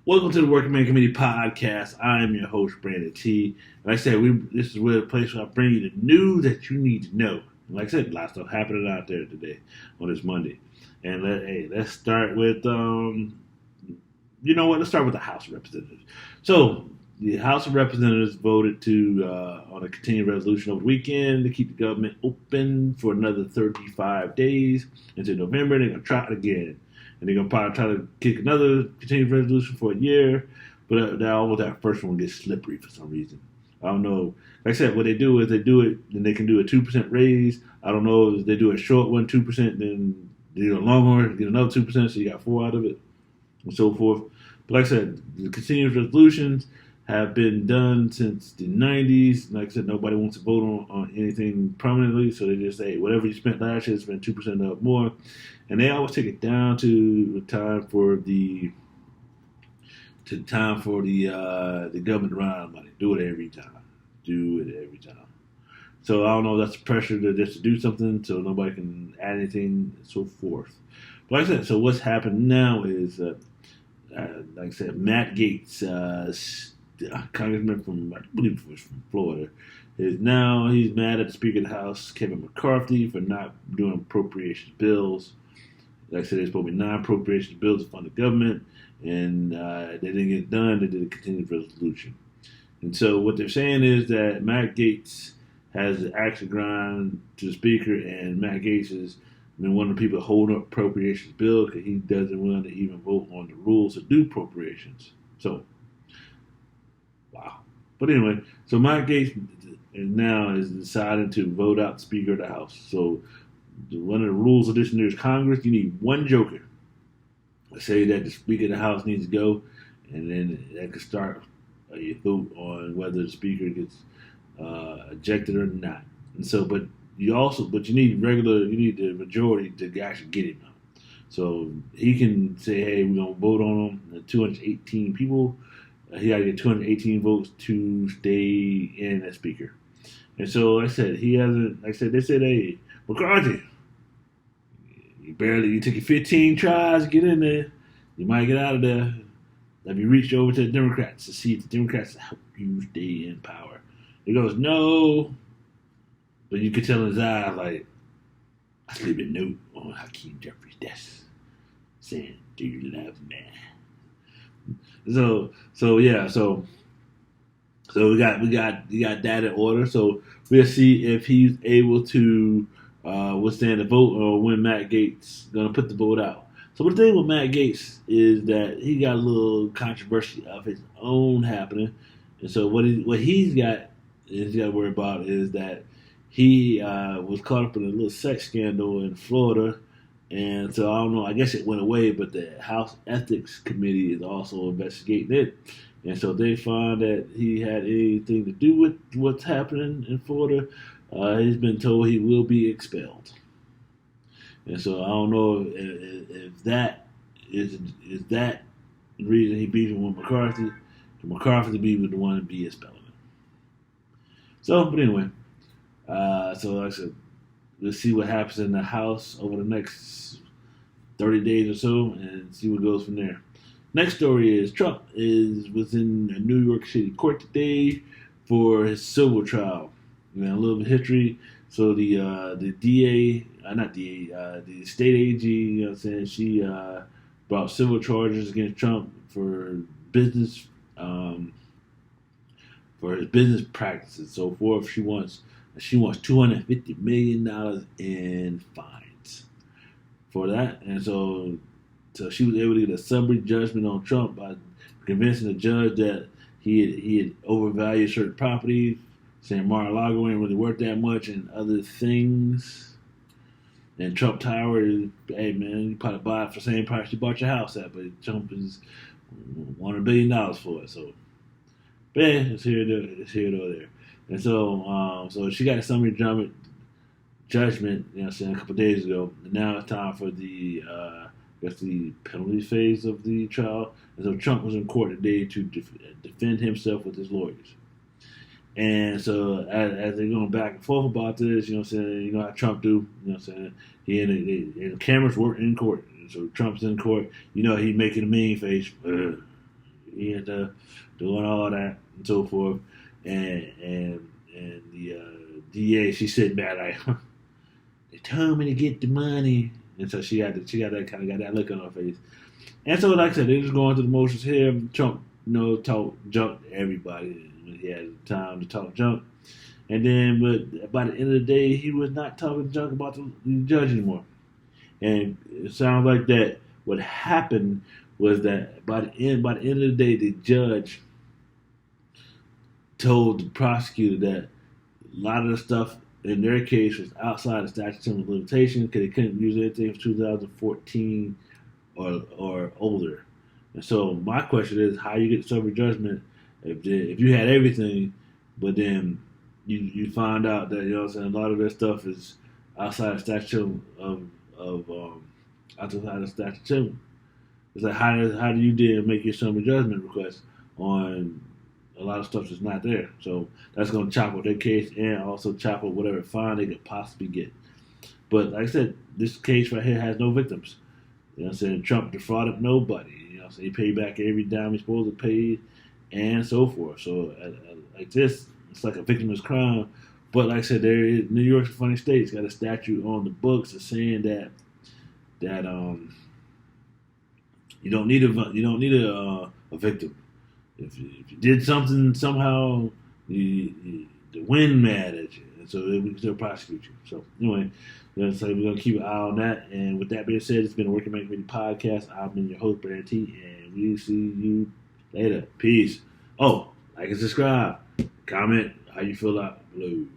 Welcome to the Working Man Committee Podcast. I am your host, Brandon T. Like I said, this is where the place where I bring you the news that you need to know. Like I said, a lot of stuff happening out there today on this Monday. And let's start with, you know what? Let's start with the House of Representatives. So the House of Representatives voted on a continued resolution over the weekend to keep the government open for another 35 days until November. They're going to try it again. And they're going to probably try to kick another continued resolution for a year. But that first one gets slippery for some reason. I don't know. Like I said, what they do is they do it, then they can do a 2% raise. I don't know if they do a short one, 2%, then they do a long one, get another 2%, so you got 4 out of it, and so forth. But like I said, the continued resolutions have been done since the 90s. Like I said, nobody wants to vote on anything permanently, so they just say, whatever you spent last year, spend 2% up more. And they always take it down to the time for the government to run out of money. Do it every time. So I don't know if that's pressure to do something so nobody can add anything and so forth. But like I said, so what's happened now is, like I said, Matt Gaetz, congressman from, I believe it was from Florida, he's mad at the Speaker of the House, Kevin McCarthy, for not doing appropriations bills. Like I said, there's supposed to be 9 appropriations bills to fund the government, and they didn't get it done. They did a continued resolution. And so what they're saying is that Matt Gaetz has actually gone to the Speaker, and Matt Gaetz has been one of the people holding up appropriations bill because he doesn't want to even vote on the rules to do appropriations. So, wow. But anyway, so Matt Gaetz now is deciding to vote out the Speaker of the House. So one of the rules of this year's Congress, you need one joker to say that the Speaker of the House needs to go, and then that could start a vote on whether the Speaker gets ejected or not. And so, but you need the majority to actually get him out. So he can say, hey, we're going to vote on him. 218 people, he got to get 218 votes to stay in as Speaker. And so, like I said, they said, hey, McCarthy, you took your 15 tries to get in there. You might get out of there. Have you reached over to the Democrats to see if the Democrats help you stay in power? He goes, no. But you could tell in his eyes, like, I slid a note on Hakeem Jeffries' desk saying, do you love me? So we got that in order. So we'll see if he's able to withstand the vote or when Matt Gaetz gonna put the vote out. So the thing with Matt Gaetz is that he got a little controversy of his own happening, and so what he's got to worry about is that he was caught up in a little sex scandal in Florida, and so I don't know. I guess it went away, but the House Ethics Committee is also investigating it. And so they find that he had anything to do with what's happening in Florida. He's been told he will be expelled. And so I don't know if that is that the reason he beefing with McCarthy. For McCarthy to be the one to be expelled. So, but anyway, so like I said, let's see what happens in the House over the next 30 days or so and see what goes from there. Next story is Trump was in a New York City court today for his civil trial. A little bit of history. So the the state AG, she brought civil charges against Trump for business, for his business practices and so forth. She wants $250 million in fines for that, and so she was able to get a summary judgment on Trump by convincing the judge that he had overvalued certain properties, saying Mar-a-Lago ain't really worth that much, and other things. And Trump Tower is, hey man, you probably buy it for the same price you bought your house at, but Trump is $100 billion for it. So, but yeah, it's here or there. And so, so she got a summary judgment, a couple of days ago. And now it's time for the penalty phase of the trial. And so Trump was in court today to defend himself with his lawyers. And so as they're going back and forth about this, you know how Trump do, and the cameras were in court. And so Trump's in court, he making a mean face. he ended up doing all that and so forth. And the DA, she sitting back like, they told me to get the money, and so she got that kind of got that look on her face. And so, like I said, they just going through the motions here. Trump, talk junk to everybody when he had time to talk junk. And then, but by the end of the day, he was not talking junk about the judge anymore. And it sounds like that. What happened was that by the end of the day, the judge told the prosecutor that a lot of the stuff in their case was outside the statute of limitations because they couldn't use anything from 2014 or older. And so my question is, how you get summary judgment if you had everything, but then you find out that a lot of that stuff is outside the statute outside the statute. It's like how do you then make your summary judgment request on a lot of stuff that's not there? So that's going to chop up their case and also chop up whatever fine they could possibly get. But like I said, this case right here has no victims. Trump defrauded nobody. He paid back every dime he's supposed to pay and so forth. So like this, it's like a victimless crime. But like I said, New York's a funny state. It's got a statute on the books that's saying that you don't need a victim. If you did something somehow, the wind mad at you, and so we can still prosecute you. So anyway, so we're gonna keep an eye on that. And with that being said, it's been a Working Man Committee podcast. I've been your host, Brandon T, and we see you later. Peace. Oh, like and subscribe, comment how you feel about Blue.